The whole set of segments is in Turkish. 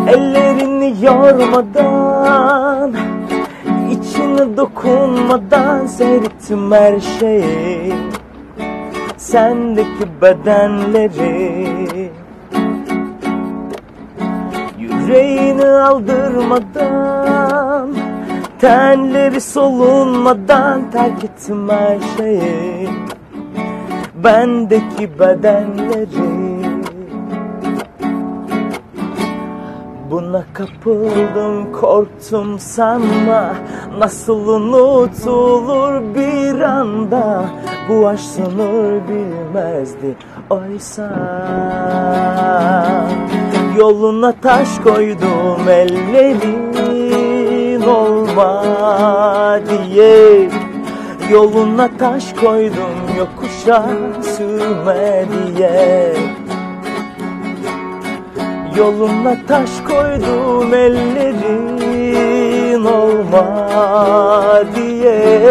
Ellerini yormadan, içine dokunmadan seyrettim her şeyi, sendeki bedenleri. Yüreğini aldırmadan, tenleri solunmadan terk ettim her şeyi, bendeki bedenleri. Buna kapıldım, korktum sanma, nasıl unutulur bir anda. Bu aşk sınır bilmezdi oysa. Yoluna taş koydum ellerin olma diye. Yoluna taş koydum yokuşa sürme diye. Yoluna taş koydum ellerin olma diye.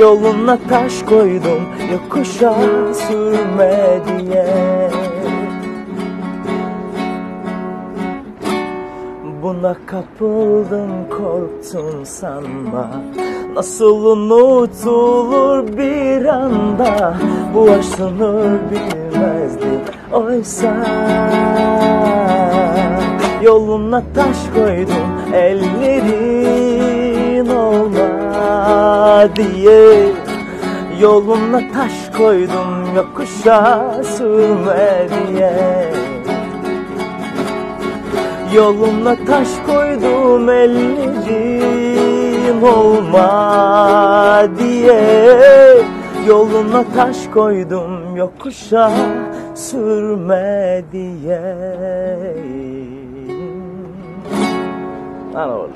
Yoluna taş koydum yokuşa sürme diye. Buna kapıldım, korktum sanma, nasıl unutulur bir anda. Bu aşk sınır bilmezdi oysa. Yoluna taş koydum ellerin olma diye. Yoluna taş koydum yokuşa sürme diye. Yoluna taş koydum ellerin olma diye. Yoluna taş koydum yokuşa sürme diye. Ana oldu.